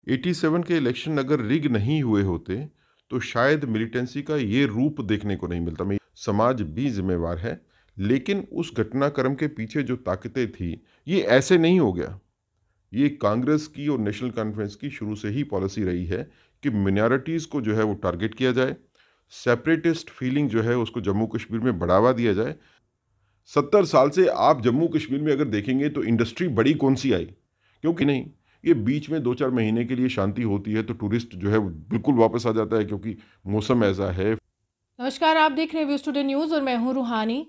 87 के इलेक्शन अगर रिग नहीं हुए होते तो शायद मिलिटेंसी का ये रूप देखने को नहीं मिलता। मैं समाज भी जिम्मेवार है, लेकिन उस घटनाक्रम के पीछे जो ताकतें थी ये ऐसे नहीं हो गया। ये कांग्रेस की और नेशनल कॉन्फ्रेंस की शुरू से ही पॉलिसी रही है कि मिनॉरिटीज़ को जो है वो टारगेट किया जाए, सेपरेटिस्ट फीलिंग जो है उसको जम्मू कश्मीर में बढ़ावा दिया जाए। 70 साल से आप जम्मू कश्मीर में अगर देखेंगे तो इंडस्ट्री बड़ी कौन सी आई? क्योंकि नहीं, ये बीच में 2-4 महीने के लिए शांति होती है तो टूरिस्ट जो है वो बिल्कुल वापस आ जाता है क्योंकि मौसम ऐसा है। नमस्कार, आप देख रहे हैं व्यूज टुडे न्यूज़ और मैं हूं रूहानी।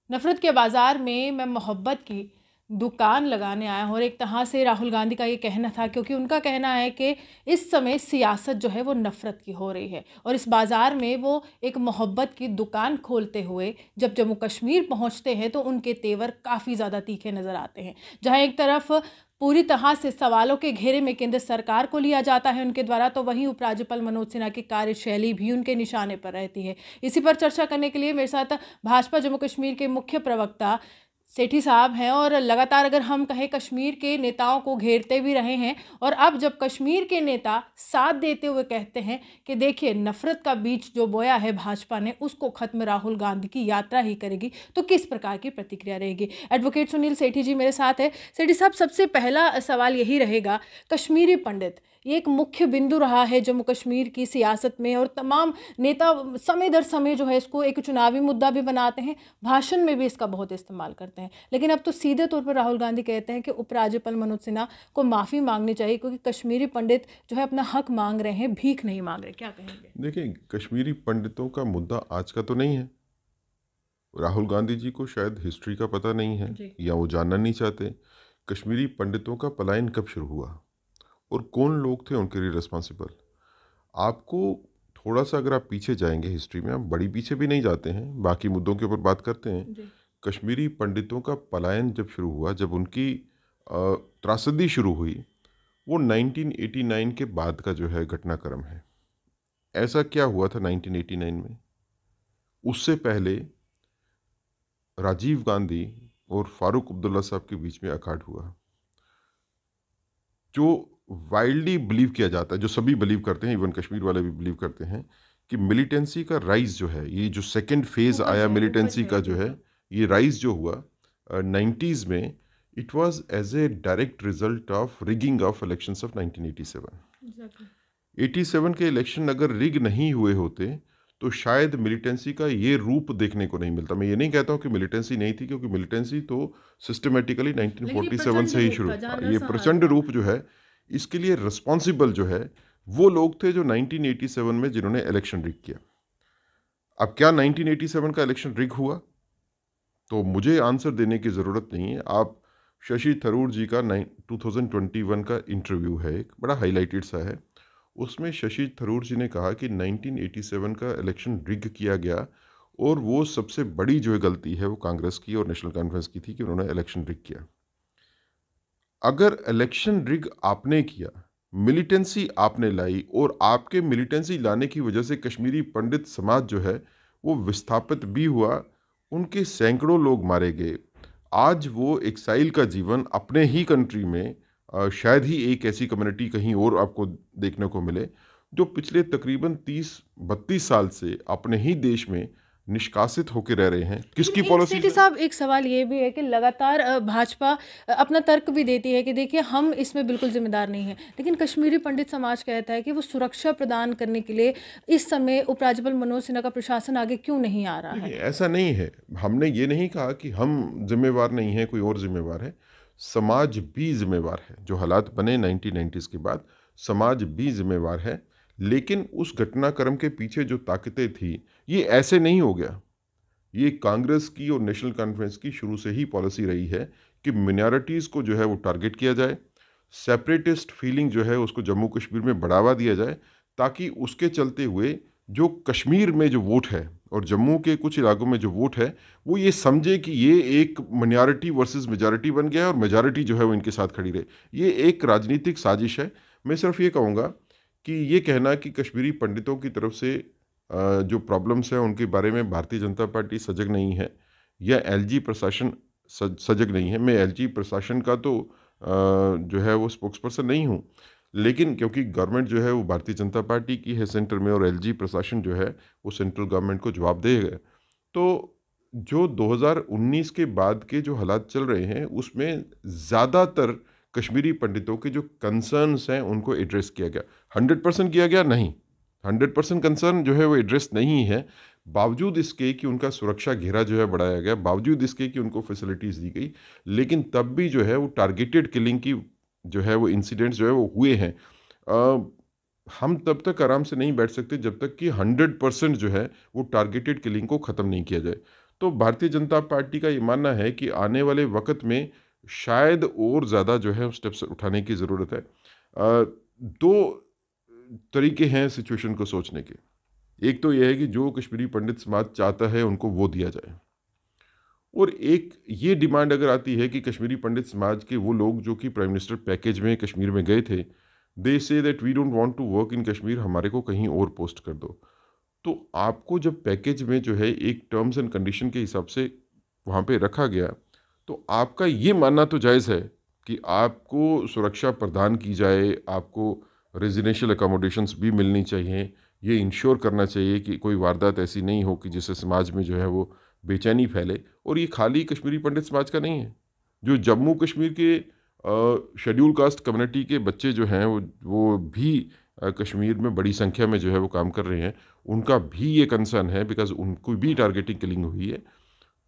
नफरत के बाजार में मैं मोहब्बत की दुकान लगाने आया हूं और एक तरह से राहुल गांधी का ये कहना था, क्योंकि उनका कहना है कि इस समय सियासत जो है वो नफरत की हो रही है और इस बाज़ार में वो एक मोहब्बत की दुकान खोलते हुए जब जम्मू कश्मीर पहुंचते हैं तो उनके तेवर काफ़ी ज़्यादा तीखे नज़र आते हैं। जहां एक तरफ पूरी तरह से सवालों के घेरे में केंद्र सरकार को लिया जाता है उनके द्वारा, तो वहीं उपराज्यपाल मनोज सिन्हा की कार्यशैली भी उनके निशाने पर रहती है। इसी पर चर्चा करने के लिए मेरे साथ भाजपा जम्मू कश्मीर के मुख्य प्रवक्ता सेठी साहब हैं और लगातार अगर हम कहें कश्मीर के नेताओं को घेरते भी रहे हैं और अब जब कश्मीर के नेता साथ देते हुए कहते हैं कि देखिए नफरत का बीज जो बोया है भाजपा ने उसको खत्म राहुल गांधी की यात्रा ही करेगी, तो किस प्रकार की प्रतिक्रिया रहेगी? एडवोकेट सुनील सेठी जी मेरे साथ है। सेठी साहब, सबसे पहला सवाल यही रहेगा, कश्मीरी पंडित ये एक मुख्य बिंदु रहा है जम्मू कश्मीर की सियासत में और तमाम नेता समय दर समय जो है इसको एक चुनावी मुद्दा भी बनाते हैं, भाषण में भी इसका बहुत इस्तेमाल करते हैं। लेकिन अब तो सीधे तौर पर राहुल गांधी कहते हैं कि उपराज्यपाल मनोज सिन्हा को माफ़ी मांगनी चाहिए क्योंकि कश्मीरी पंडित जो है अपना हक मांग रहे हैं, भीख नहीं मांग रहे। क्या कहेंगे? देखिए, कश्मीरी पंडितों का मुद्दा आज का तो नहीं है। राहुल गांधी जी को शायद हिस्ट्री का पता नहीं है जी। या वो जानना नहीं चाहते। कश्मीरी पंडितों का पलायन कब शुरू हुआ और कौन लोग थे उनके लिए रिस्पॉन्सिबल? आपको थोड़ा सा अगर आप पीछे जाएंगे हिस्ट्री में, हम बड़ी पीछे भी नहीं जाते हैं, बाकी मुद्दों के ऊपर बात करते हैं। जी। कश्मीरी पंडितों का पलायन जब शुरू हुआ, जब उनकी त्रासदी शुरू हुई, वो 1989 के बाद का जो है घटनाक्रम है। ऐसा क्या हुआ था 1989 में? उससे पहले राजीव गांधी और फारूक अब्दुल्ला साहब के बीच में अखाड़ हुआ, जो वाइल्डली बिलीव किया जाता है, जो सभी बिलीव करते हैं, इवन कश्मीर वाले भी बिलीव करते हैं कि मिलिटेंसी का राइज जो है, ये जो सेकंड फेज आया मिलिटेंसी का जो है, ये राइज जो हुआ 90s में, it was as a direct result of rigging of elections of 1987। 87 के इलेक्शन अगर रिग नहीं हुए होते तो शायद मिलिटेंसी का ये रूप देखने को नहीं मिलता। मैं ये नहीं कहता हूँ कि मिलिटेंसी नहीं थी, क्योंकि मिलिटेंसी तो सिस्टमेटिकली 1947 से ही शुरू, ये प्रचंड रूप जो है, इसके लिए रिस्पॉन्सिबल जो है वो लोग थे जो 1987 में जिन्होंने इलेक्शन रिग किया। अब क्या 1987 का इलेक्शन रिग हुआ? तो मुझे आंसर देने की ज़रूरत नहीं है। आप शशि थरूर जी का 2021 का इंटरव्यू है, एक बड़ा हाईलाइटेड सा है, उसमें शशि थरूर जी ने कहा कि 1987 का इलेक्शन रिग किया गया और वो सबसे बड़ी जो है गलती है वो कांग्रेस की और नेशनल कॉन्फ्रेंस की थी कि उन्होंने इलेक्शन रिग किया। अगर इलेक्शन रिग आपने किया, मिलिटेंसी आपने लाई और आपके मिलिटेंसी लाने की वजह से कश्मीरी पंडित समाज जो है वो विस्थापित भी हुआ, उनके सैकड़ों लोग मारे गए। आज वो एक्साइल का जीवन अपने ही कंट्री में, शायद ही एक ऐसी कम्युनिटी कहीं और आपको देखने को मिले जो पिछले तकरीबन 30-32 साल से अपने ही देश में निष्कासित होकर रह रहे हैं। किसकी पॉलिसी? सेठी साहब, एक सवाल ये भी है कि लगातार भाजपा अपना तर्क भी देती है कि देखिए हम इसमें बिल्कुल जिम्मेदार नहीं है, लेकिन कश्मीरी पंडित समाज कहता है कि वो सुरक्षा प्रदान करने के लिए इस समय उपराज्यपाल मनोज सिन्हा का प्रशासन आगे क्यों नहीं आ रहा है? ऐसा नहीं है। हमने ये नहीं कहा कि हम जिम्मेवार नहीं हैं, कोई और जिम्मेवार है। समाज भी जिम्मेवार है। जो हालात बने 1990s के बाद, समाज भी जिम्मेवार है। लेकिन उस घटनाक्रम के पीछे जो ताकतें थी ये ऐसे नहीं हो गया। ये कांग्रेस की और नेशनल कॉन्फ्रेंस की शुरू से ही पॉलिसी रही है कि मिनॉरिटीज़ को जो है वो टारगेट किया जाए, सेपरेटिस्ट फीलिंग जो है उसको जम्मू कश्मीर में बढ़ावा दिया जाए, ताकि उसके चलते हुए जो कश्मीर में जो वोट है और जम्मू के कुछ इलाकों में जो वोट है वो ये समझे कि ये एक माइनॉरिटी वर्सेस मेजॉरिटी बन गया है और मेजॉरिटी जो है वो इनके साथ खड़ी रहे। ये एक राजनीतिक साजिश है। मैं सिर्फ ये कहूँगा कि ये कहना कि कश्मीरी पंडितों की तरफ से जो प्रॉब्लम्स हैं उनके बारे में भारतीय जनता पार्टी सजग नहीं है या एलजी प्रशासन सजग नहीं है। मैं एलजी प्रशासन का तो जो है वो स्पोक्स पर्सन नहीं हूँ, लेकिन क्योंकि गवर्नमेंट जो है वो भारतीय जनता पार्टी की है सेंटर में, और एलजी प्रशासन जो है वो सेंट्रल गवर्नमेंट को जवाब देगा, तो जो 2019 के बाद के जो हालात चल रहे हैं उसमें ज़्यादातर कश्मीरी पंडितों के जो कंसर्न्स हैं उनको एड्रेस किया गया। 100% किया गया नहीं, 100% कंसर्न जो है वो एड्रेस नहीं है, बावजूद इसके कि उनका सुरक्षा घेरा जो है बढ़ाया गया, बावजूद इसके कि उनको फैसिलिटीज़ दी गई, लेकिन तब भी जो है वो टारगेटेड किलिंग की जो है वो इंसिडेंट्स जो है वो हुए हैं। अ, हम तब तक आराम से नहीं बैठ सकते जब तक कि 100% जो है वो टारगेटेड किलिंग को ख़त्म नहीं किया जाए। तो भारतीय जनता पार्टी का ये मानना है कि आने वाले वक्त में शायद और ज़्यादा जो है स्टेप्स उठाने की ज़रूरत है। दो तरीके हैं सिचुएशन को सोचने के। एक तो यह है कि जो कश्मीरी पंडित समाज चाहता है उनको वो दिया जाए, और एक ये डिमांड अगर आती है कि कश्मीरी पंडित समाज के वो लोग जो कि प्राइम मिनिस्टर पैकेज में कश्मीर में गए थे, they say that we don't want to work in Kashmir, हमारे को कहीं और पोस्ट कर दो। तो आपको जब पैकेज में जो है एक टर्म्स एंड कंडीशन के हिसाब से वहाँ पे रखा गया, तो आपका ये मानना तो जायज़ है कि आपको सुरक्षा प्रदान की जाए, आपको रेजिडेंशियल अकोमोडेशंस भी मिलनी चाहिए, ये इंश्योर करना चाहिए कि कोई वारदात ऐसी नहीं हो कि जिससे समाज में जो है वो बेचैनी फैले। और ये खाली कश्मीरी पंडित समाज का नहीं है, जो जम्मू कश्मीर के शेड्यूल कास्ट कम्युनिटी के बच्चे जो हैं वो भी कश्मीर में बड़ी संख्या में जो है वो काम कर रहे हैं, उनका भी ये कंसर्न है, बिकॉज उनको भी टारगेटिंग किलिंग हुई है।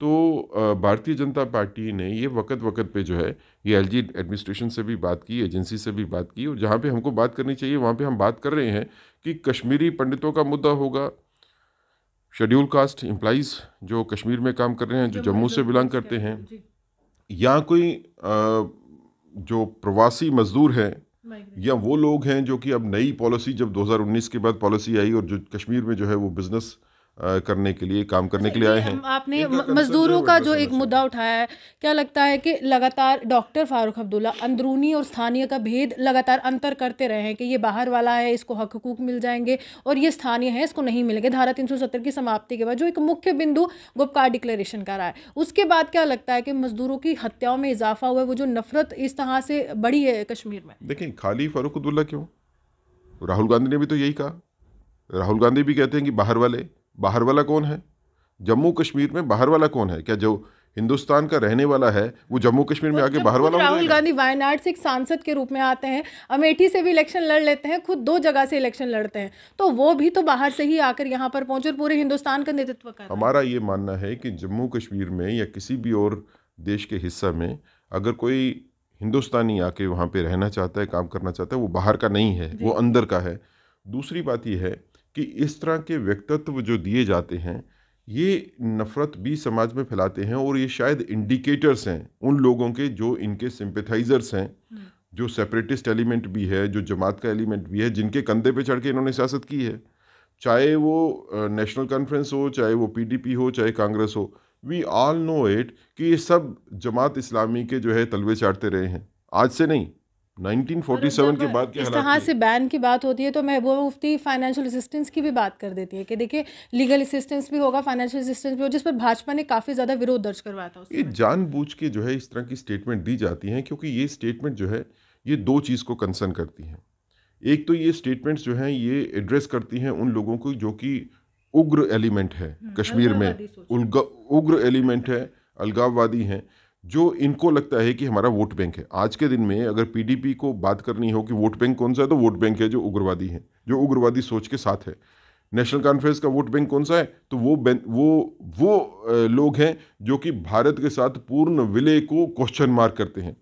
तो भारतीय जनता पार्टी ने ये वक्त वक्त पे जो है ये एलजी एडमिनिस्ट्रेशन से भी बात की, एजेंसी से भी बात की, और जहाँ पे हमको बात करनी चाहिए वहाँ पे हम बात कर रहे हैं कि कश्मीरी पंडितों का मुद्दा होगा, शेड्यूल कास्ट एम्प्लॉइज़ जो कश्मीर में काम कर रहे हैं, जो जम्मू से बिलोंग करते हैं, या कोई जो प्रवासी मजदूर हैं, या वो लोग हैं जो कि अब नई पॉलिसी जब 2019 के बाद पॉलिसी आई और जो कश्मीर में जो है वो बिजनेस करने के लिए, काम करने के लिए आए हैं, आपने इनका कंसर्न जो है मजदूरों वो का एड्रेस जो होना एक चाहिए। मुद्दा उठाया है, क्या लगता है कि लगातार डॉक्टर फारूक अब्दुल्ला अंदरूनी और स्थानीय का भेद लगातार अंतर करते रहे हैं कि ये बाहर वाला है, इसको हक हुकूक मिल जाएंगे, और ये स्थानीय है, इसको नहीं मिलेंगे। धारा 370 की समाप्ति के बाद जो एक मुख्य बिंदु गुपकार डिक्लेरेशन का रहा है, उसके बाद क्या लगता है कि मजदूरों की हत्याओं में इजाफा हुआ है, वो जो नफरत इस तरह से बढ़ी है कश्मीर में? देखें, खाली फारूक अब्दुल्ला क्यों, राहुल गांधी ने भी तो यही कहा। राहुल गांधी भी कहते हैं कि बाहर वाले, बाहर वाला कौन है? जम्मू कश्मीर में बाहर वाला कौन है? क्या जो हिंदुस्तान का रहने वाला है वो जम्मू कश्मीर में और आके जब बाहर खुद वाला हो राहुल जाएगा? गांधी वायनाड से एक सांसद के रूप में आते हैं, अमेठी से भी इलेक्शन लड़ लेते हैं, खुद 2 जगह से इलेक्शन लड़ते हैं, तो वो भी तो बाहर से ही आकर यहाँ पर पहुंचे और पूरे हिंदुस्तान का नेतृत्व कर रहे हैं। हमारा ये मानना है कि जम्मू कश्मीर में या किसी भी और देश के हिस्सा में अगर कोई हिंदुस्तानी आके वहाँ पे रहना चाहता है, काम करना चाहता है, वो बाहर का नहीं है, वो अंदर का है। दूसरी बात ये है कि इस तरह के व्यक्तित्व जो दिए जाते हैं ये नफ़रत भी समाज में फैलाते हैं, और ये शायद इंडिकेटर्स हैं उन लोगों के जो इनके सिंपैथाइजर्स हैं, जो सेपरेटिस्ट एलिमेंट भी है, जो जमात का एलिमेंट भी है, जिनके कंधे पे चढ़ के इन्होंने सियासत की है, चाहे वो नेशनल कॉन्फ्रेंस हो, चाहे वो पीडीपी हो, चाहे कांग्रेस हो। वी ऑल नो इट कि ये सब जमात इस्लामी के जो है तलवे चाटते रहे हैं, आज से नहीं, और 1947 जब के बाद के इस हालात तरह ये। से बैन की बात होती है तो महबूबा मुफ्ती फाइनेंशियल असिस्टेंस की भी बात कर देती है कि देखिए लीगल असिस्टेंस भी होगा, फाइनेंशियल असिस्टेंस भी हो, जिस पर भाजपा ने काफ़ी ज़्यादा विरोध दर्ज करवाया था उस ये समय। जानबूझ के जो है इस तरह की स्टेटमेंट दी जाती हैं, क्योंकि ये स्टेटमेंट जो है ये दो चीज़ को कंसर्न करती हैं। एक तो ये स्टेटमेंट्स जो हैं ये एड्रेस करती हैं उन लोगों को जो कि उग्र एलिमेंट है कश्मीर में, अलगाववादी सोच। उग्र एलिमेंट है, अलगाववादी हैं, जो इनको लगता है कि हमारा वोट बैंक है। आज के दिन में अगर पीडीपी को बात करनी हो कि वोट बैंक कौन सा है, तो वोट बैंक है जो उग्रवादी हैं, जो उग्रवादी सोच के साथ है। नेशनल कॉन्फ्रेंस का वोट बैंक कौन सा है, तो वो लोग हैं जो कि भारत के साथ पूर्ण विलय को क्वेश्चन मार्क करते हैं।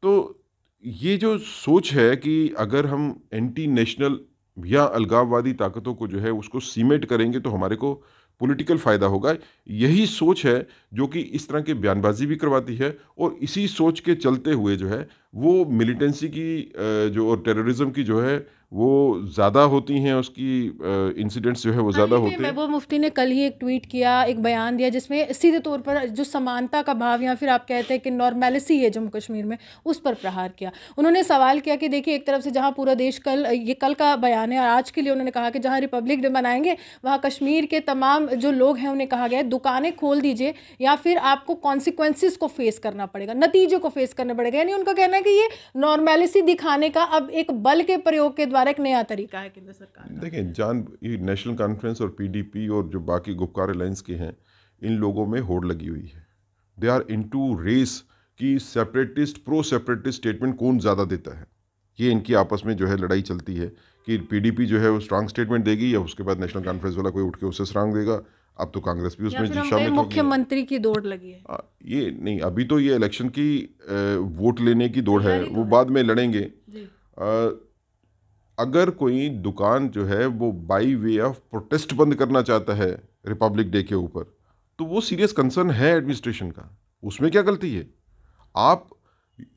तो ये जो सोच है कि अगर हम एंटी नेशनल या अलगाववादी ताकतों को जो है उसको सीमेंट करेंगे तो हमारे को पॉलिटिकल फ़ायदा होगा, यही सोच है जो कि इस तरह की बयानबाजी भी करवाती है। और इसी सोच के चलते हुए जो है वो मिलिटेंसी की जो और टेररिज्म की जो है वो ज़्यादा होती हैं, उसकी इंसिडेंट्स जो है वो हाँ, ज़्यादा ये होते हैं। महबूबा मुफ्ती ने कल ही एक ट्वीट किया, एक बयान दिया जिसमें सीधे तौर पर जो समानता का भाव या फिर आप कहते हैं कि नॉर्मेलिसी है जम्मू कश्मीर में, उस पर प्रहार किया। उन्होंने सवाल किया कि देखिए एक तरफ से जहाँ पूरा देश कल, ये कल का बयान है और आज के लिए उन्होंने कहा कि जहाँ रिपब्लिक डे मनाएंगे वहाँ कश्मीर के तमाम जो लोग हैं उन्हें कहा गया है दुकानें खोल दीजिए या फिर आपको कॉन्सिक्वेंसेस को फेस करना पड़ेगा, नतीजों को फेस करना पड़ेगा। यानी उनका कहना है हैं कि ये नॉर्मेलिटी दिखाने का अब एक बल के प्रयोग के द्वारा एक नया तरीका है केंद्र सरकार का? देखिए, ये नेशनल कॉन्फ्रेंस और पीडीपी और जो बाकी गुपकार अलायंस के हैं, इन लोगों में होड़ लगी हुई है। दे आर इनटू रेस कि सेपरेटिस्ट प्रो सेपरेटिस्ट स्टेटमेंट कौन ज़्यादा देता है। ये इनकी आपस में जो है लड़ाई चलती है कि पीडीपी जो है वो स्ट्रांग स्टेटमेंट देगी या उसके बाद नेशनल कॉन्फ्रेंस वाला कोई उठ के उससे स्ट्रांग देगा। अब तो कांग्रेस भी उसमें शामिल होगी। मुख्यमंत्री की दौड़ लगी है। ये नहीं, अभी तो ये इलेक्शन की वोट लेने की दौड़ है, वो बाद में लड़ेंगे। अगर कोई दुकान जो है वो बाई वे ऑफ प्रोटेस्ट बंद करना चाहता है रिपब्लिक डे के ऊपर, तो वो सीरियस कंसर्न है एडमिनिस्ट्रेशन का। उसमें क्या गलती है? आप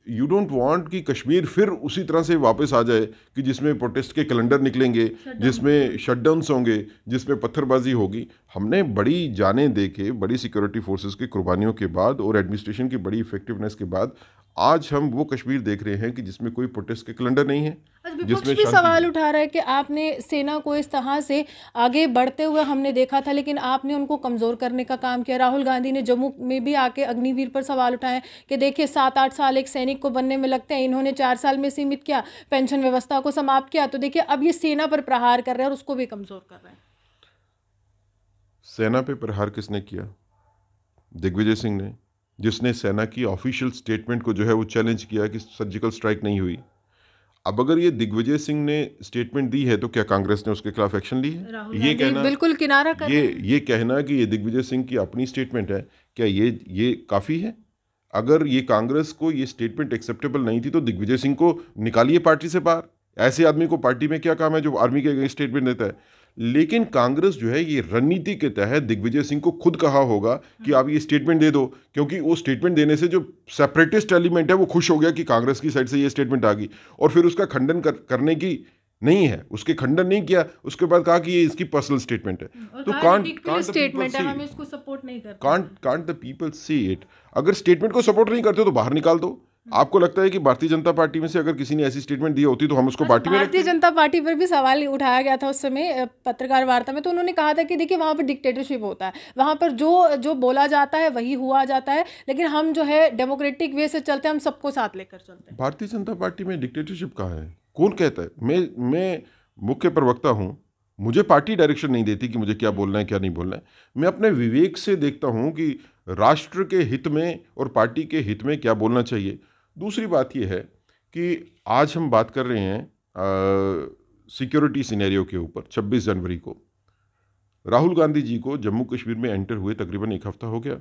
यू डोंट वांट कि कश्मीर फिर उसी तरह से वापस आ जाए कि जिसमें प्रोटेस्ट के कैलेंडर निकलेंगे, जिसमें शटडाउन्स होंगे, जिसमें पत्थरबाजी होगी। हमने बड़ी जानें दे के, बड़ी सिक्योरिटी फोर्सेस की कुर्बानियों के बाद और एडमिनिस्ट्रेशन की बड़ी इफेक्टिवनेस के बाद आज हम वो कश्मीर देख रहे हैं कि जिसमें कोई प्रोटेस्ट के कैलेंडर नहीं है। विपक्ष भी सवाल उठा रहा है कि आपने सेना को इस तरह से आगे बढ़ते हुए हमने देखा था, लेकिन आपने उनको कमज़ोर करने का काम किया। राहुल गांधी ने जम्मू में भी आके अग्निवीर पर सवाल उठाए कि देखिए 7-8 साल एक सैनिक को बनने में लगते हैं, इन्होंने 4 साल में सीमित किया, पेंशन व्यवस्था को समाप्त किया। तो देखिए अब ये सेना पर प्रहार कर रहे हैं और उसको भी कमज़ोर कर रहे हैं। सेना पे प्रहार किसने किया? दिग्विजय सिंह ने, जिसने सेना की ऑफिशियल स्टेटमेंट को जो है वो चैलेंज किया कि सर्जिकल स्ट्राइक नहीं हुई। अब अगर ये दिग्विजय सिंह ने स्टेटमेंट दी है तो क्या कांग्रेस ने उसके खिलाफ एक्शन ली है? ये कहना बिल्कुल किनारा कर ये कहना कि ये दिग्विजय सिंह की अपनी स्टेटमेंट है, क्या ये काफ़ी है? अगर ये कांग्रेस को ये स्टेटमेंट एक्सेप्टेबल नहीं थी तो दिग्विजय सिंह को निकालिए पार्टी से बाहर। ऐसे आदमी को पार्टी में क्या काम है जो आर्मी के अगेंस्ट स्टेटमेंट देता है? लेकिन कांग्रेस जो है ये रणनीति के तहत दिग्विजय सिंह को खुद कहा होगा कि आप ये स्टेटमेंट दे दो, क्योंकि वो स्टेटमेंट देने से जो सेपरेटिस्ट एलिमेंट है वो खुश हो गया कि कांग्रेस की साइड से ये स्टेटमेंट आ गई, और फिर उसका खंडन करने की नहीं है, उसके खंडन नहीं किया। उसके बाद कहा कि ये इसकी पर्सनल स्टेटमेंट है। तो can't the people see it? अगर स्टेटमेंट को सपोर्ट नहीं करते तो बाहर निकाल दो। आपको लगता है कि भारतीय जनता पार्टी में से अगर किसी ने ऐसी स्टेटमेंट दी होती तो हम उसको पार्टी में रखते? भारतीय जनता पार्टी पर भी सवाल उठाया गया था उस समय पत्रकार वार्ता में, तो उन्होंने कहा था कि देखिए वहाँ पर डिक्टेटरशिप होता है, वहाँ पर जो बोला जाता है वही हुआ जाता है, लेकिन हम जो है डेमोक्रेटिक वे से चलते हैं, हम सबको साथ लेकर चलते हैं। भारतीय जनता पार्टी में डिक्टेटरशिप कहाँ है? कौन कहता है? मैं मुख्य प्रवक्ता हूँ, मुझे पार्टी डायरेक्शन नहीं देती कि मुझे क्या बोलना है क्या नहीं बोलना है। मैं अपने विवेक से देखता हूँ कि राष्ट्र के हित में और पार्टी के हित में क्या बोलना चाहिए। दूसरी बात यह है कि आज हम बात कर रहे हैं सिक्योरिटी सिनेरियो के ऊपर। 26 जनवरी को राहुल गांधी जी को जम्मू कश्मीर में एंटर हुए तकरीबन 1 हफ्ता हो गया।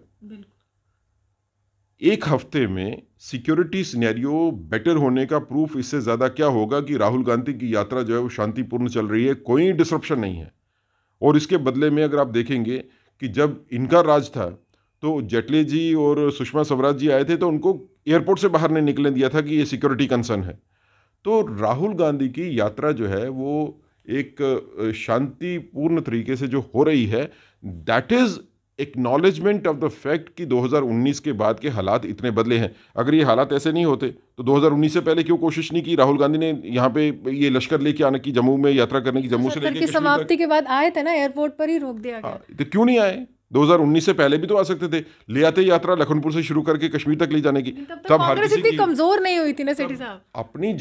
1 हफ्ते में सिक्योरिटी सिनेरियो बेटर होने का प्रूफ इससे ज़्यादा क्या होगा कि राहुल गांधी की यात्रा जो है वो शांतिपूर्ण चल रही है, कोई डिसरप्शन नहीं है। और इसके बदले में अगर आप देखेंगे कि जब इनका राज था तो जेटली जी और सुषमा स्वराज जी आए थे तो उनको एयरपोर्ट से बाहर नहीं निकलने दिया था कि ये सिक्योरिटी कंसर्न है। तो राहुल गांधी की यात्रा जो है वो एक शांतिपूर्ण तरीके से जो हो रही है, that is acknowledgement of the fact कि 2019 के बाद के हालात इतने बदले हैं। अगर ये हालात ऐसे नहीं होते तो 2019 से पहले क्यों कोशिश नहीं की राहुल गांधी ने यहाँ पे ये लश्कर लेके आने की, जम्मू में यात्रा करने की? जम्मू से लेकर समाप्ति के बाद आए थे ना, एयरपोर्ट पर ही रोक दिया गया। तो क्यों नहीं आए? 2019 से पहले भी तो आ सकते थे। ले आते यात्रा लखनपुर से शुरू करके कश्मीर तक ले जाने की। तब कांग्रेस इतनी कमजोर नहीं हुई थी ना सेठी साहब। अपनी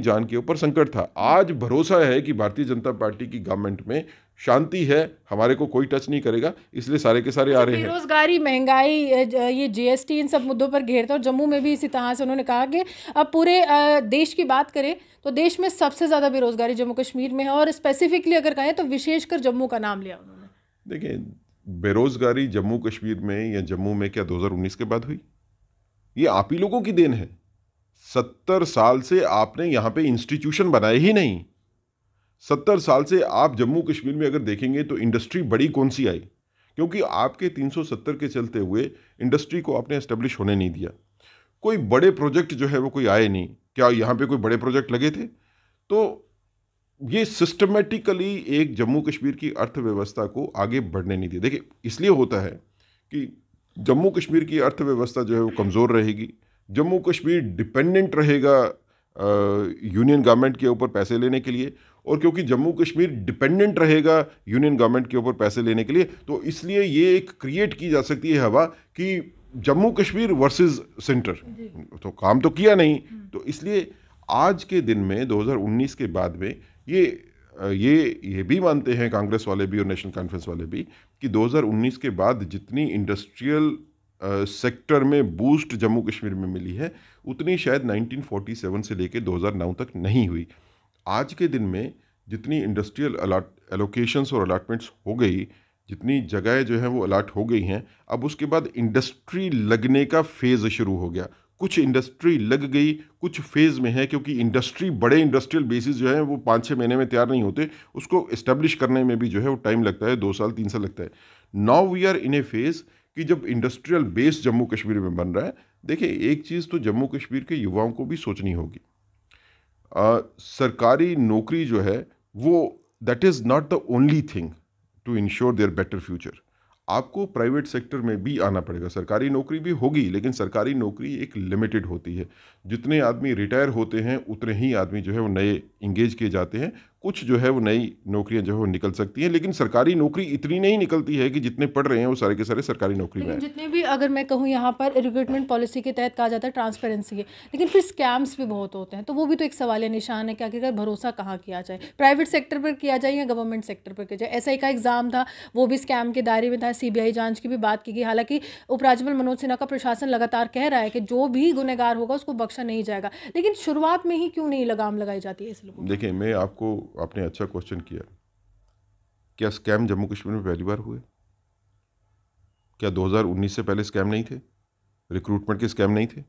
जान के ऊपर संकट था। आज भरोसा है कि भारतीय जनता पार्टी की गवर्नमेंट में शांति है, हमारे को कोई टच नहीं करेगा, इसलिए सारे के सारे आ रहे हैं। बेरोजगारी, महंगाई, ये जीएसटी, इन सब मुद्दों पर घेरते, और जम्मू में भी इसी तरह से उन्होंने कहा कि अब पूरे देश की बात करें तो देश में सबसे ज़्यादा बेरोजगारी जम्मू कश्मीर में है, और स्पेसिफिकली अगर कहें तो विशेषकर जम्मू का नाम लिया उन्होंने। देखिए, बेरोजगारी जम्मू कश्मीर में या जम्मू में क्या 2019 के बाद हुई? ये आप ही लोगों की देन है। 70 साल से आपने यहाँ पे इंस्टीट्यूशन बनाए ही नहीं। 70 साल से आप जम्मू कश्मीर में अगर देखेंगे तो इंडस्ट्री बड़ी कौन सी आई? क्योंकि आपके 370 के चलते हुए इंडस्ट्री को आपने एस्टेब्लिश होने नहीं दिया। कोई बड़े प्रोजेक्ट जो है वो कोई आए नहीं। क्या यहाँ पे कोई बड़े प्रोजेक्ट लगे थे? तो ये सिस्टमेटिकली एक जम्मू कश्मीर की अर्थव्यवस्था को आगे बढ़ने नहीं दिया। देखिए, इसलिए होता है कि जम्मू कश्मीर की अर्थव्यवस्था जो है वो कमज़ोर रहेगी। जम्मू कश्मीर डिपेंडेंट रहेगा यूनियन गवर्नमेंट के ऊपर पैसे लेने के लिए, और क्योंकि जम्मू कश्मीर डिपेंडेंट रहेगा यूनियन गवर्नमेंट के ऊपर पैसे लेने के लिए, तो इसलिए ये एक क्रिएट की जा सकती है हवा कि जम्मू कश्मीर वर्सेस सेंटर, तो काम तो किया नहीं। तो इसलिए आज के दिन में 2019 के बाद में ये ये भी मानते हैं कांग्रेस वाले भी और नेशनल कॉन्फ्रेंस वाले भी कि 2019 के बाद जितनी इंडस्ट्रियल सेक्टर में बूस्ट जम्मू कश्मीर में मिली है उतनी शायद 1947 से लेकर 2009 तक नहीं हुई। आज के दिन में जितनी इंडस्ट्रियल एलोकेशंस और अलॉटमेंट्स हो गई, जितनी जगहें जो हैं वो अलाट हो गई हैं, अब उसके बाद इंडस्ट्री लगने का फेज़ शुरू हो गया। कुछ इंडस्ट्री लग गई, कुछ फेज़ में है, क्योंकि इंडस्ट्री बड़े इंडस्ट्रियल बेसिस जो हैं वो 5-6 महीने में तैयार नहीं होते, उसको इस्टेब्लिश करने में भी जो है वो टाइम लगता है, 2 साल 3 साल लगता है। Now we are in a phase कि जब इंडस्ट्रियल बेस जम्मू कश्मीर में बन रहा है। देखिए, एक चीज़ तो जम्मू कश्मीर के युवाओं को भी सोचनी होगी, सरकारी नौकरी जो है वो that is not the only thing to ensure their better future. आपको प्राइवेट सेक्टर में भी आना पड़ेगा, सरकारी नौकरी भी होगी, लेकिन सरकारी नौकरी एक लिमिटेड होती है। जितने आदमी रिटायर होते हैं उतने ही आदमी जो है वो नए इंगेज किए जाते हैं। कुछ जो है वो नई नौकरियां जो है वो निकल सकती हैं, लेकिन सरकारी नौकरी इतनी नहीं निकलती है कि जितने पढ़ रहे हैं वो सारे के सारे सरकारी नौकरी में लेकिन हैं। जितने भी, अगर मैं कहूँ यहाँ पर रिक्रूटमेंट पॉलिसी के तहत कहा जाता है ट्रांसपेरेंसी है, लेकिन फिर स्कैम्स भी बहुत होते हैं, तो वो भी तो एक सवालिया निशान है कि आखिरकार भरोसा कहाँ किया जाए, प्राइवेट सेक्टर पर किया जाए या गवर्नमेंट सेक्टर पर किया जाए। एसआई का एग्जाम था, वो भी स्कैम के दायरे में था, सीबीआई जांच की भी बात की गई। हालांकि उपराज्यपाल मनोज सिन्हा का प्रशासन लगातार कह रहा है कि जो भी गुनहगार होगा उसको बख्शा नहीं जाएगा, लेकिन शुरुआत में ही क्यों नहीं लगाम लगाई जाती है इस लोगों पर? देखिए, मैं आपको, आपने अच्छा क्वेश्चन किया, क्या स्कैम जम्मू कश्मीर में पहली बार हुए? क्या 2019 से पहले स्कैम नहीं थे? रिक्रूटमेंट के स्कैम नहीं थे?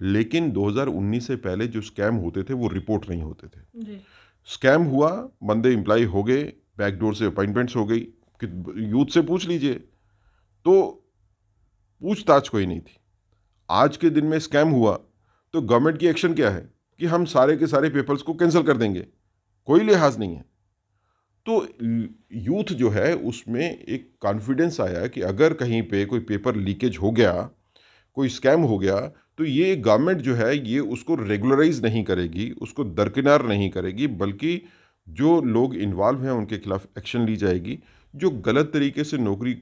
लेकिन 2019 से पहले जो स्कैम होते थे वो रिपोर्ट नहीं होते थे। जी। स्कैम हुआ, बंदे एम्प्लॉय हो गए, बैकडोर से अपॉइंटमेंट्स हो गई, कि यूथ से पूछ लीजिए, तो पूछताछ कोई नहीं थी। आज के दिन में स्कैम हुआ तो गवर्नमेंट की एक्शन क्या है कि हम सारे के सारे पेपर्स को कैंसिल कर देंगे, कोई लिहाज नहीं है। तो यूथ जो है उसमें एक कॉन्फिडेंस आया कि अगर कहीं पे कोई पेपर लीकेज हो गया, कोई स्कैम हो गया, तो ये गवर्नमेंट जो है ये उसको रेगुलराइज नहीं करेगी, उसको दरकिनार नहीं करेगी, बल्कि जो लोग इन्वॉल्व हैं उनके खिलाफ एक्शन ली जाएगी। जो गलत तरीके से नौकरी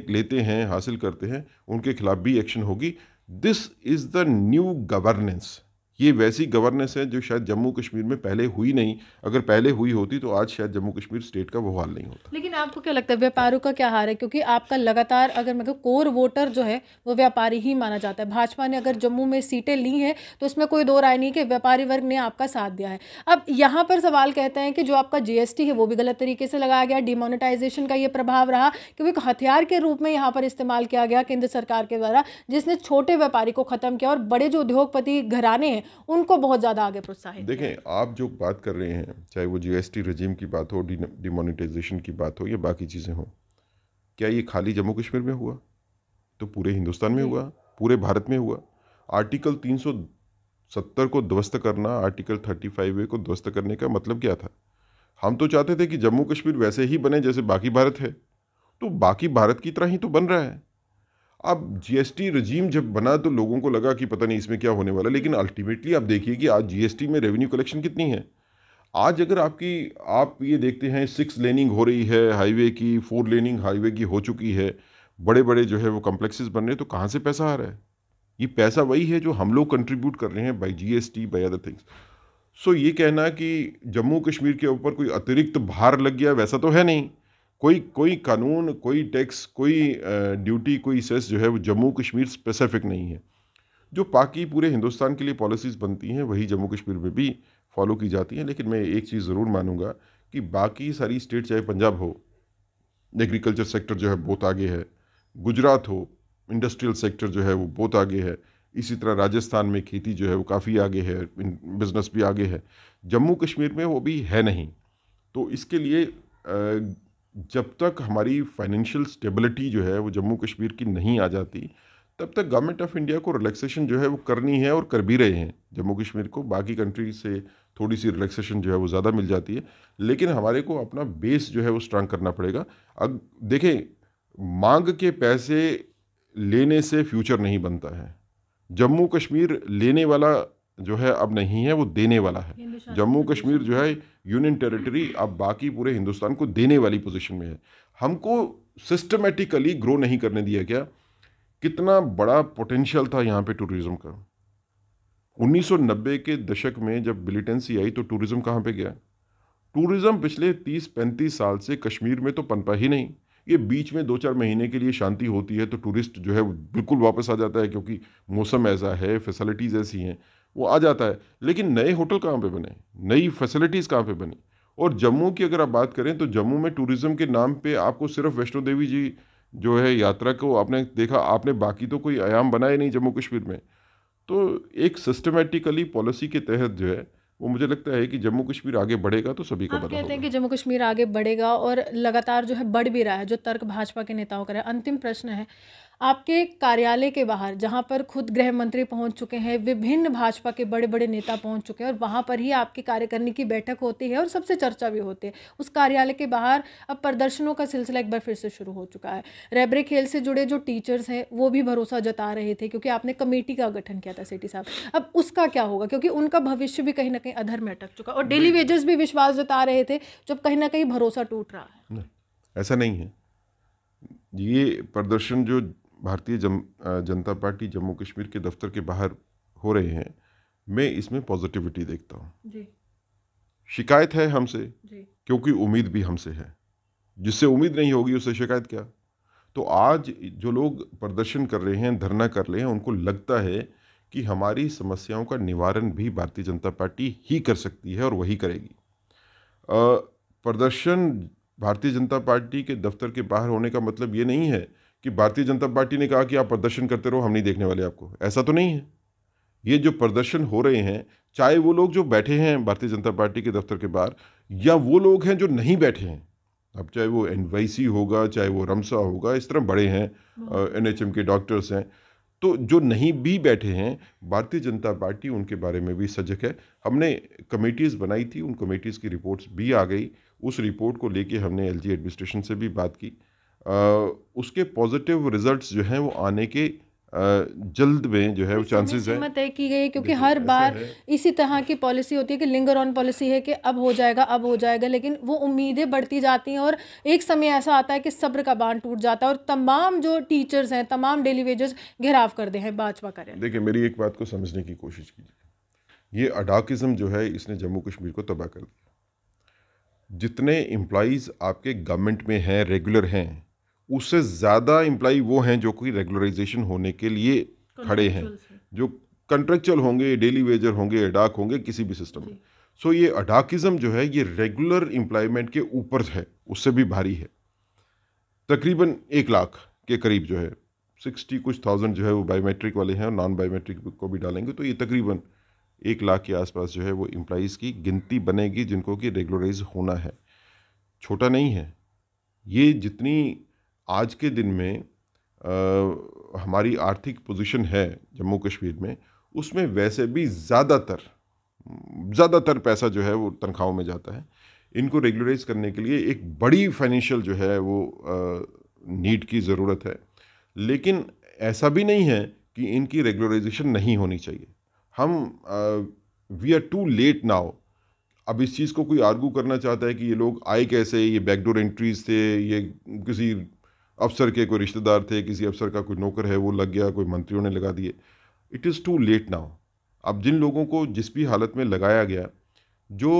लेते हैं, हासिल करते हैं, उनके खिलाफ भी एक्शन होगी। This is the new governance. ये वैसी गवर्नेंस है जो शायद जम्मू कश्मीर में पहले हुई नहीं। अगर पहले हुई होती तो आज शायद जम्मू कश्मीर स्टेट का वो हाल नहीं होता। लेकिन आपको क्या लगता है व्यापारियों का क्या हाल है? क्योंकि आपका लगातार, अगर मैं कहूँ, कोर वोटर जो है वो व्यापारी ही माना जाता है। भाजपा ने अगर जम्मू में सीटें ली हैं तो उसमें कोई दो राय नहीं कि व्यापारी वर्ग ने आपका साथ दिया है। अब यहाँ पर सवाल कहते हैं कि जो आपका जीएसटी है वो भी गलत तरीके से लगाया गया, डिमोनेटाइजेशन का ये प्रभाव रहा कि वो एक हथियार के रूप में यहाँ पर इस्तेमाल किया गया केंद्र सरकार के द्वारा, जिसने छोटे व्यापारी को खत्म किया और बड़े जो उद्योगपति घराने हैं उनको बहुत ज़्यादा आगे प्रोत्साहित किया। देखें, आप जो बात कर रहे हैं, चाहे वो जीएसटी रजीम की बात हो, डिमोनेटाइजेशन की बात हो या बाकी चीज़ें हों, क्या ये खाली जम्मू कश्मीर में हुआ? तो पूरे हिंदुस्तान में हुआ, पूरे भारत में हुआ। आर्टिकल 370 को ध्वस्त करना, आर्टिकल 35A को ध्वस्त करने का मतलब क्या था? हम तो चाहते थे कि जम्मू कश्मीर वैसे ही बने जैसे बाकी भारत है, तो बाकी भारत की तरह ही तो बन रहा है। अब जीएसटी रजीम जब बना तो लोगों को लगा कि पता नहीं इसमें क्या होने वाला, लेकिन अल्टीमेटली आप देखिए कि आज जीएसटी में रेवेन्यू कलेक्शन कितनी है। आज अगर आप ये देखते हैं 6 लेनिंग हो रही है हाईवे की, 4 लेनिंग हाईवे की हो चुकी है, बड़े बड़े जो है वो कॉम्प्लेक्सेस बन रहे हैं, तो कहाँ से पैसा आ रहा है? ये पैसा वही है जो हम लोग कंट्रीब्यूट कर रहे हैं by GST, by other things. So ये कहना कि जम्मू कश्मीर के ऊपर कोई अतिरिक्त भार लग गया, वैसा तो है नहीं। कोई कोई कानून, कोई टैक्स, कोई ड्यूटी, कोई सेस जो है वो जम्मू कश्मीर स्पेसिफिक नहीं है। जो बाकी पूरे हिंदुस्तान के लिए पॉलिसीज़ बनती हैं वही जम्मू कश्मीर में भी फॉलो की जाती हैं। लेकिन मैं एक चीज़ ज़रूर मानूंगा कि बाकी सारी स्टेट, चाहे पंजाब हो, एग्रीकल्चर सेक्टर जो है बहुत आगे है, गुजरात हो, इंडस्ट्रियल सेक्टर जो है वो बहुत आगे है, इसी तरह राजस्थान में खेती जो है वो काफ़ी आगे है, बिजनेस भी आगे है, जम्मू कश्मीर में वो भी है नहीं। तो इसके लिए जब तक हमारी फाइनेंशियल स्टेबिलिटी जो है वो जम्मू कश्मीर की नहीं आ जाती, तब तक गवर्नमेंट ऑफ इंडिया को रिलैक्सेशन जो है वो करनी है और कर भी रहे हैं। जम्मू कश्मीर को बाकी कंट्री से थोड़ी सी रिलैक्सेशन जो है वो ज़्यादा मिल जाती है, लेकिन हमारे को अपना बेस जो है वो स्ट्रांग करना पड़ेगा। अब देखें, मांग के पैसे लेने से फ्यूचर नहीं बनता है। जम्मू कश्मीर लेने वाला जो है अब नहीं है, वो देने वाला है। जम्मू कश्मीर जो है यूनियन टेरिटरी अब बाकी पूरे हिंदुस्तान को देने वाली पोजीशन में है। हमको सिस्टमेटिकली ग्रो नहीं करने दिया गया। कितना बड़ा पोटेंशियल था यहाँ पे टूरिज्म का। 1990 के दशक में जब मिलिटेंसी आई तो टूरिज्म कहाँ पे गया? टूरिज्म पिछले 30-35 साल से कश्मीर में तो पनपा ही नहीं। ये बीच में 2-4 महीने के लिए शांति होती है तो टूरिस्ट जो है वो बिल्कुल वापस आ जाता है, क्योंकि मौसम ऐसा है, फैसिलिटीज़ ऐसी हैं, वो आ जाता है। लेकिन नए होटल कहाँ पे बने, नई फैसिलिटीज़ कहाँ पे बनी? और जम्मू की अगर आप बात करें तो जम्मू में टूरिज्म के नाम पे आपको सिर्फ वैष्णो देवी जी जो है यात्रा को आपने देखा, आपने बाकी तो कोई आयाम बनाए नहीं जम्मू कश्मीर में। तो एक सिस्टमेटिकली पॉलिसी के तहत जो है वो मुझे लगता है कि जम्मू कश्मीर आगे बढ़ेगा तो सभी का आप भला कहते हैं होगा। कि जम्मू कश्मीर आगे बढ़ेगा और लगातार जो है बढ़ भी रहा है, जो तर्क भाजपा के नेताओं का है। अंतिम प्रश्न है, आपके कार्यालय के बाहर जहां पर खुद गृह मंत्री पहुंच चुके हैं, विभिन्न भाजपा के बड़े बड़े नेता पहुंच चुके हैं और वहां पर ही आपकी कार्यकारिणी की बैठक होती है और सबसे चर्चा भी होती है। उस कार्यालय के बाहर अब प्रदर्शनों का सिलसिला एक बार फिर से शुरू हो चुका है। रैबरे खेल से जुड़े जो टीचर्स हैं वो भी भरोसा जता रहे थे, क्योंकि आपने कमेटी का गठन किया था सेठी साहब। अब उसका क्या होगा, क्योंकि उनका भविष्य भी कहीं ना कहीं अधर में अटक चुका, और डेली वेजर्स भी विश्वास जता रहे थे, जब कहीं ना कहीं भरोसा टूट रहा है। नहीं, ऐसा नहीं है। ये प्रदर्शन जो भारतीय जनता पार्टी जम्मू कश्मीर के दफ्तर के बाहर हो रहे हैं, मैं इसमें पॉजिटिविटी देखता हूँ। जी शिकायत है हमसे, जी क्योंकि उम्मीद भी हमसे है। जिससे उम्मीद नहीं होगी उससे शिकायत क्या? तो आज जो लोग प्रदर्शन कर रहे हैं, धरना कर रहे हैं, उनको लगता है कि हमारी समस्याओं का निवारण भी भारतीय जनता पार्टी ही कर सकती है और वही करेगी। प्रदर्शन भारतीय जनता पार्टी के दफ्तर के बाहर होने का मतलब ये नहीं है कि भारतीय जनता पार्टी ने कहा कि आप प्रदर्शन करते रहो, हम नहीं देखने वाले आपको। ऐसा तो नहीं है। ये जो प्रदर्शन हो रहे हैं, चाहे वो लोग जो बैठे हैं भारतीय जनता पार्टी के दफ्तर के बाहर, या वो लोग हैं जो नहीं बैठे हैं, अब चाहे वो एनवाईसी होगा, चाहे वो रमसा होगा, इस तरह बड़े हैं, एनएचएम के डॉक्टर्स हैं, तो जो नहीं भी बैठे हैं, भारतीय जनता पार्टी उनके बारे में भी सजग है। हमने कमेटीज़ बनाई थी, उन कमेटीज़ की रिपोर्ट्स भी आ गई। उस रिपोर्ट को लेके हमने एलजी एडमिनिस्ट्रेशन से भी बात की। उसके पॉजिटिव रिजल्ट्स जो हैं वो आने के जल्द में जो है वो चांसेस हैं। सीमा तय की गई है, क्योंकि देखिए, हर ऐसा बार है। इसी तरह की पॉलिसी होती है कि लिंगर ऑन पॉलिसी है कि अब हो जाएगा अब हो जाएगा, लेकिन वो उम्मीदें बढ़ती जाती हैं और एक समय ऐसा आता है कि सब्र का बांध टूट जाता है और तमाम जो टीचर्स हैं, तमाम डेली वेजर्स घेराव कर दे हैं भाजपा कार्यालय। देखिए, मेरी एक बात को समझने की कोशिश कीजिए। ये अडाकिज्म जो है इसने जम्मू कश्मीर को तबाह कर दिया। जितने एम्प्लॉइज़ आपके गवर्नमेंट में हैं, रेगुलर हैं, उससे ज़्यादा एम्प्लॉई वो हैं जो कोई रेगुलराइजेशन होने के लिए खड़े हैं, जो कंट्रेक्चुअल होंगे, डेली वेजर होंगे, अडाक होंगे, किसी भी सिस्टम में। सो ये अडाकिज्म जो है ये रेगुलर एम्प्लॉयमेंट के ऊपर है, उससे भी भारी है। तकरीबन 1 लाख के करीब जो है, 60 कुछ थाउजेंड जो है वो बायोमेट्रिक वाले हैं और नॉन बायोमेट्रिक को भी डालेंगे तो ये तकरीबन 1 लाख के आसपास जो है वो एम्प्लॉइज़ की गिनती बनेगी जिनको कि रेगुलराइज होना है। छोटा नहीं है ये। जितनी आज के दिन में हमारी आर्थिक पोजीशन है जम्मू कश्मीर में, उसमें वैसे भी ज़्यादातर पैसा जो है वो तनख्वाहों में जाता है। इनको रेगुलराइज करने के लिए एक बड़ी फाइनेंशियल जो है वो नीड की ज़रूरत है। लेकिन ऐसा भी नहीं है कि इनकी रेगुलराइजेशन नहीं होनी चाहिए। हम we are too late now. अब इस चीज़ को कोई आर्गू करना चाहता है कि ये लोग आए कैसे, ये बैकडोर एंट्रीज थे, ये किसी अफसर के कोई रिश्तेदार थे, किसी अफसर का कोई नौकर है वो लग गया, कोई मंत्रियों ने लगा दिए। It is too late now. अब जिन लोगों को जिस भी हालत में लगाया गया, जो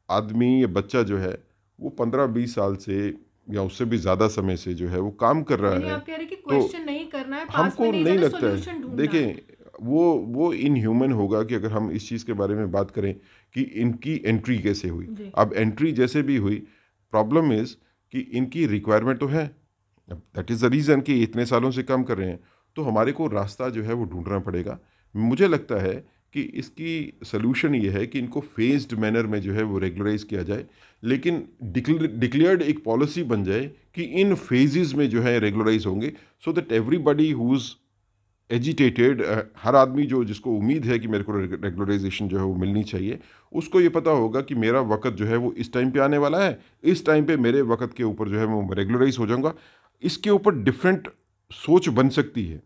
आदमी या बच्चा जो है वो 15-20 साल से या उससे भी ज़्यादा समय से जो है वो काम कर रहा है, आप कह रहे कि तो क्वेश्चन नहीं करना है, पास हमको में नहीं जाना, लगता सॉल्यूशन है। ढूंढना है। देखें, वो इनह्यूमन होगा कि अगर हम इस चीज़ के बारे में बात करें कि इनकी एंट्री कैसे हुई। जी। अब एंट्री जैसे भी हुई, प्रॉब्लम इज़ कि इनकी रिक्वायरमेंट तो है। दैट इज़ द रीज़न कि इतने सालों से काम कर रहे हैं, तो हमारे को रास्ता जो है वो ढूंढना पड़ेगा। मुझे लगता है कि इसकी सलूशन ये है कि इनको फेज्ड मैनर में जो है वो रेगुलराइज किया जाए, लेकिन डिक्लेयर्ड एक पॉलिसी बन जाए कि इन फेजेस में जो है रेगुलराइज होंगे, so that everybody who is agitated, हर आदमी जो जिसको उम्मीद है कि मेरे को रेगुलराइजेशन जो है वो मिलनी चाहिए, उसको ये पता होगा कि मेरा वक्त जो है वो इस टाइम पे आने वाला है, इस टाइम पे मेरे वक्त के ऊपर जो है वो रेगुलराइज हो जाऊंगा। इसके ऊपर डिफरेंट सोच बन सकती है।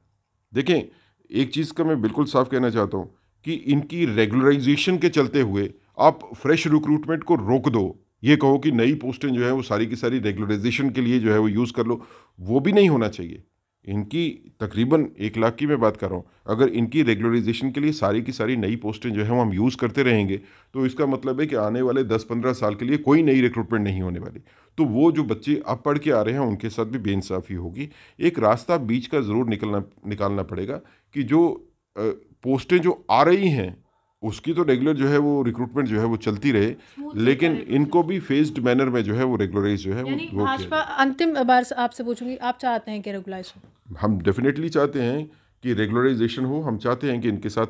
देखें, एक चीज़ का मैं बिल्कुल साफ कहना चाहता हूँ कि इनकी रेगुलराइजेशन के चलते हुए आप फ्रेश रिक्रूटमेंट को रोक दो, ये कहो कि नई पोस्टें जो है वो सारी की सारी रेगुलराइजेशन के लिए जो है वो यूज़ कर लो, वो भी नहीं होना चाहिए। इनकी तकरीबन 1 लाख की मैं बात कर रहा हूँ, अगर इनकी रेगुलराइजेशन के लिए सारी की सारी नई पोस्टें जो है वो हम यूज़ करते रहेंगे, तो इसका मतलब है कि आने वाले 10-15 साल के लिए कोई नई रिक्रूटमेंट नहीं होने वाली। तो वो जो बच्चे अब पढ़ के आ रहे हैं उनके साथ भी बेइंसाफ़ी होगी। एक रास्ता बीच का ज़रूर निकालना पड़ेगा कि जो पोस्टें जो आ रही हैं उसकी तो रेगुलर जो है वो रिक्रूटमेंट जो है वो चलती रहे, स्मूथली लेकिन चले इनको प्रोसेस। भी फेज्ड मैनर में जो है वो रेगुलराइज जो है यानी वो किया भाजपा, जाए। अंतिम बार से आपसे पूछूंगी, आप चाहते हैं कि रेगुलाइज हो? हम डेफिनेटली चाहते हैं कि रेगुलराइजेशन हो, हम चाहते हैं कि इनके साथ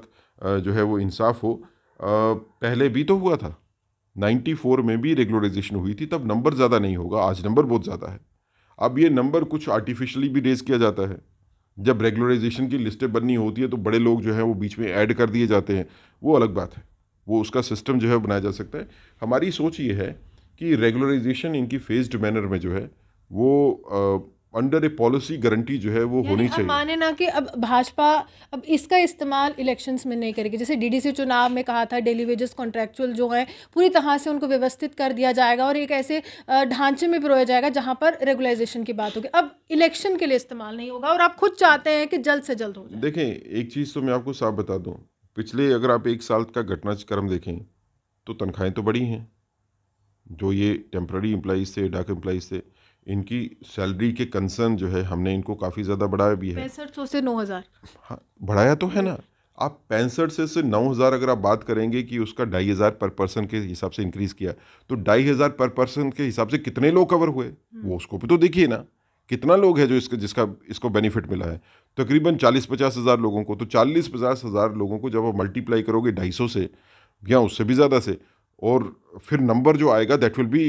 जो है वो इंसाफ हो। पहले भी तो हुआ था, 94 में भी रेगुलराइजेशन हुई थी, तब नंबर ज़्यादा नहीं होगा, आज नंबर बहुत ज़्यादा है। अब ये नंबर कुछ आर्टिफिशियली भी रेज किया जाता है। जब रेगुलराइजेशन की लिस्टें बननी होती है तो बड़े लोग जो हैं वो बीच में ऐड कर दिए जाते हैं, वो अलग बात है, वो उसका सिस्टम जो है बनाया जा सकता है। हमारी सोच ये है कि रेगुलराइजेशन इनकी फेज्ड मैनर में जो है वो अंडर ए पॉलिसी गारंटी जो है वो यानी होनी अब चाहिए। माने ना कि अब भाजपा अब इसका इस्तेमाल इलेक्शंस में नहीं करेगी, जैसे डीडीसी चुनाव में कहा था डेली वेजेस कॉन्ट्रैक्चुअल जो है पूरी तरह से उनको व्यवस्थित कर दिया जाएगा और एक ऐसे ढांचे में पिरोया जाएगा जहां पर रेगुलाइजेशन की बात होगी। अब इलेक्शन के लिए इस्तेमाल नहीं होगा और आप खुद चाहते हैं कि जल्द से जल्द हो जाए। देखें, एक चीज़ तो मैं आपको साफ बता दूं, पिछले अगर आप 1 साल का घटनाक्रम देखें तो तनख्वाहें तो बढ़ी हैं। जो ये टेम्पररी एम्प्लॉइज़ थे, डाक एम्प्लॉइज़ थे, इनकी सैलरी के कंसर्न जो है हमने इनको काफ़ी ज़्यादा बढ़ाया भी है। 6500 से 9000। हाँ, बढ़ाया तो है ना। आप 65 से 9,000 अगर आप बात करेंगे कि उसका 2,500 पर पर्सन के हिसाब से इंक्रीज़ किया, तो 2,500 पर पर्सन के हिसाब से कितने लोग कवर हुए, वो उसको भी तो देखिए ना। कितना लोग है जो जिसका इसको बेनिफिट मिला है, तकरीबन 40-50 हज़ार लोगों को। तो 40-50 हज़ार लोगों को जब आप मल्टीप्लाई करोगे 250 से या उससे भी ज़्यादा से, और फिर नंबर जो आएगा that will be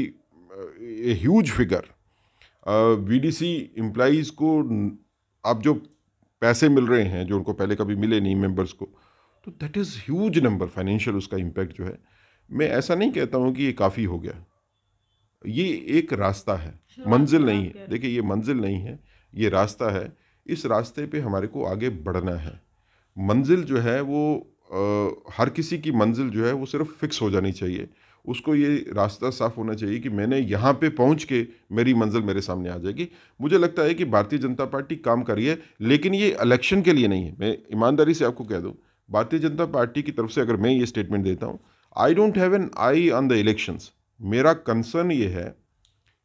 a huge figure. VDC employees को अब जो पैसे मिल रहे हैं जो उनको पहले कभी मिले नहीं मेंबर्स को, तो that is huge number. Financial उसका इम्पैक्ट जो है, मैं ऐसा नहीं कहता हूँ कि ये काफ़ी हो गया। ये एक रास्ता है, शुरुआत मंजिल है, नहीं आप कह है। रहे देखिए, ये मंजिल नहीं है, ये रास्ता है। इस रास्ते पे हमारे को आगे बढ़ना है। मंजिल जो है वो हर किसी की मंजिल जो है वो सिर्फ फिक्स हो जानी चाहिए। उसको ये रास्ता साफ होना चाहिए कि मैंने यहाँ पे पहुँच के मेरी मंजिल मेरे सामने आ जाएगी। मुझे लगता है कि भारतीय जनता पार्टी काम कर रही है, लेकिन ये इलेक्शन के लिए नहीं है। मैं ईमानदारी से आपको कह दूँ, भारतीय जनता पार्टी की तरफ से अगर मैं ये स्टेटमेंट देता हूँ, I don't have an I on the elections. मेरा कंसर्न ये है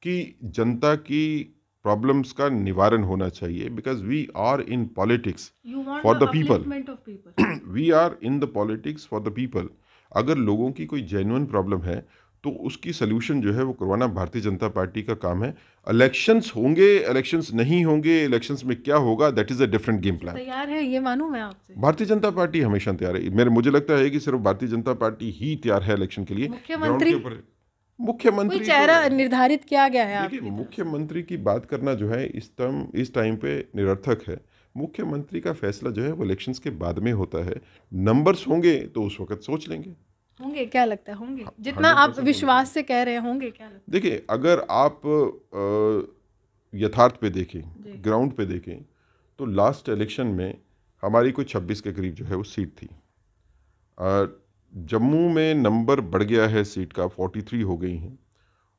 कि जनता की प्रॉब्लम्स का निवारण होना चाहिए, because we are in politics you want for the the people. Upliftment of people. We are in the politics for the people. अगर लोगों की कोई जेन्युइन प्रॉब्लम है तो उसकी सल्यूशन जो है वो करवाना भारतीय जनता पार्टी का काम है। इलेक्शंस होंगे, इलेक्शंस नहीं होंगे, इलेक्शंस में क्या होगा, that is a different game plan. तैयार है ये मानूं मैं आपसे? भारतीय जनता पार्टी हमेशा तैयार है। मुझे लगता है कि सिर्फ भारतीय जनता पार्टी ही तैयार है इलेक्शन के लिए। ग्राउंड मुख्यमंत्री, के ऊपर कोई मुख्यमंत्री तो, चेहरा निर्धारित किया गया है देखिए, आपकी तरफ? मुख्यमंत्री की बात करना जो है इस टाइम पे निरर्थक है। मुख्यमंत्री का फैसला जो है वो इलेक्शंस के बाद में होता है। नंबर्स होंगे तो उस वक्त सोच लेंगे। होंगे, क्या लगता है होंगे? जितना आप 100% विश्वास से कह रहे हैं, होंगे क्या लगता है? देखिए, अगर आप यथार्थ पे देखें, जी। ग्राउंड पे देखें, तो लास्ट इलेक्शन में हमारी कोई 26 के करीब जो है वो सीट थी। अ, जम्मू में नंबर बढ़ गया है सीट का, 43 हो गई हैं,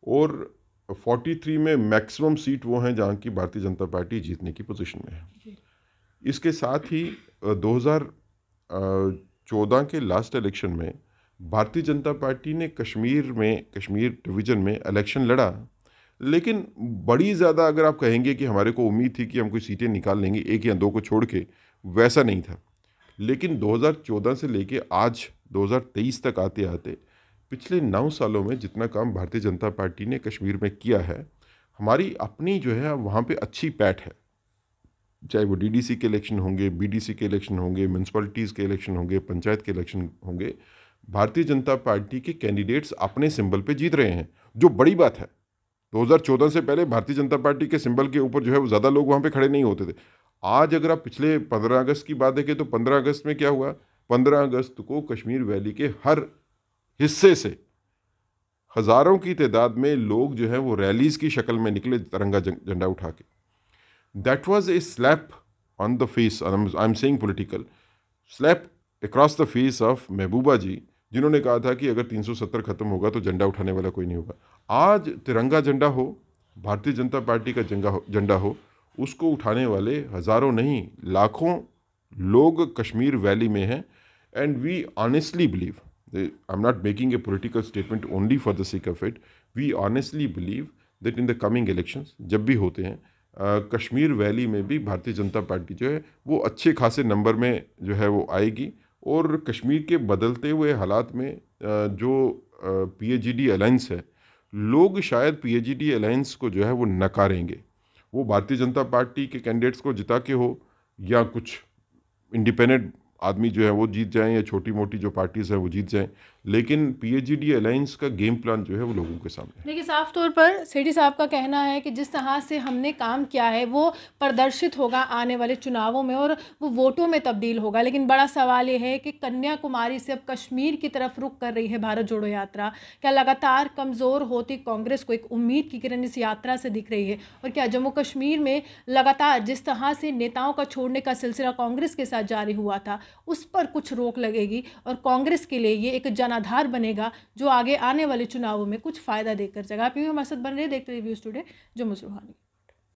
और 43 में मैक्सिमम सीट वो हैं जहाँ की भारतीय जनता पार्टी जीतने की पोजीशन में है। जी। इसके साथ ही 2014 के लास्ट इलेक्शन में भारतीय जनता पार्टी ने कश्मीर डिवीज़न में इलेक्शन लड़ा, लेकिन बड़ी ज़्यादा अगर आप कहेंगे कि हमारे को उम्मीद थी कि हम कोई सीटें निकाल लेंगे एक या दो को छोड़ के, वैसा नहीं था। लेकिन 2014 से लेके आज 2023 तक आते आते पिछले 9 सालों में जितना काम भारतीय जनता पार्टी ने कश्मीर में किया है, हमारी अपनी जो है वहाँ पे अच्छी पैठ है। चाहे वो डीडीसी के इलेक्शन होंगे, बीडीसी के इलेक्शन होंगे, म्यूनसिपैलिटीज़ के इलेक्शन होंगे, पंचायत के इलेक्शन होंगे, भारतीय जनता पार्टी के कैंडिडेट्स अपने सिंबल पे जीत रहे हैं, जो बड़ी बात है। 2014 से पहले भारतीय जनता पार्टी के सिंबल के ऊपर जो है वो ज़्यादा लोग वहाँ पे खड़े नहीं होते थे। आज अगर आप पिछले 15 अगस्त की बात देखें तो 15 अगस्त में क्या हुआ? 15 अगस्त को कश्मीर वैली के हर हिस्से से हज़ारों की तादाद में लोग जो हैं वो रैलीज़ की शक्ल में निकले तिरंगा झंडा उठा के। That was a slap on the face, I am saying political slap across the face of Mehbooba ji, जिन्होंने कहा था कि अगर 370 खत्म होगा तो झंडा उठाने वाला कोई नहीं होगा। आज तिरंगा झंडा हो, भारतीय जनता पार्टी का झंडा हो, उसको उठाने वाले हज़ारों नहीं लाखों लोग कश्मीर वैली में हैं। And we honestly believe, I am not making a political statement only for the sake of it, we honestly believe that in the coming elections जब भी होते हैं कश्मीर वैली में भी भारतीय जनता पार्टी जो है वो अच्छे खासे नंबर में जो है वो आएगी। और कश्मीर के बदलते हुए हालात में जो पीएजीडी अलायंस है, लोग शायद पीएजीडी अलायंस को जो है वो नकारेंगे। वो भारतीय जनता पार्टी के कैंडिडेट्स को जिता के हो या कुछ इंडिपेंडेंट आदमी जो है वो जीत जाएं या छोटी मोटी जो पार्टीज़ हैं वो जीत जाएं, लेकिन पीएजीडी अलायंस का गेम प्लान जो है वो लोगों के सामने है। देखिए, साफ तौर पर सेठी साहब का कहना है कि जिस तरह से हमने काम किया है वो प्रदर्शित होगा आने वाले चुनावों में और वो वोटों में तब्दील होगा। लेकिन बड़ा सवाल ये है कि कन्याकुमारी से अब कश्मीर की तरफ रुख कर रही है भारत जोड़ो यात्रा। क्या लगातार कमज़ोर होती कांग्रेस को एक उम्मीद की किरण इस यात्रा से दिख रही है? और क्या जम्मू कश्मीर में लगातार जिस तरह से नेताओं का छोड़ने का सिलसिला कांग्रेस के साथ जारी हुआ था उस पर कुछ रोक लगेगी और कांग्रेस के लिए ये एक जनाधार बनेगा जो आगे आने वाले चुनावों में कुछ फ़ायदा देकर जाएगा? आप यूँ हमारे साथ बन रहे, देखते रहिए व्यूज़ टुडे, जो मुझे रूहानी।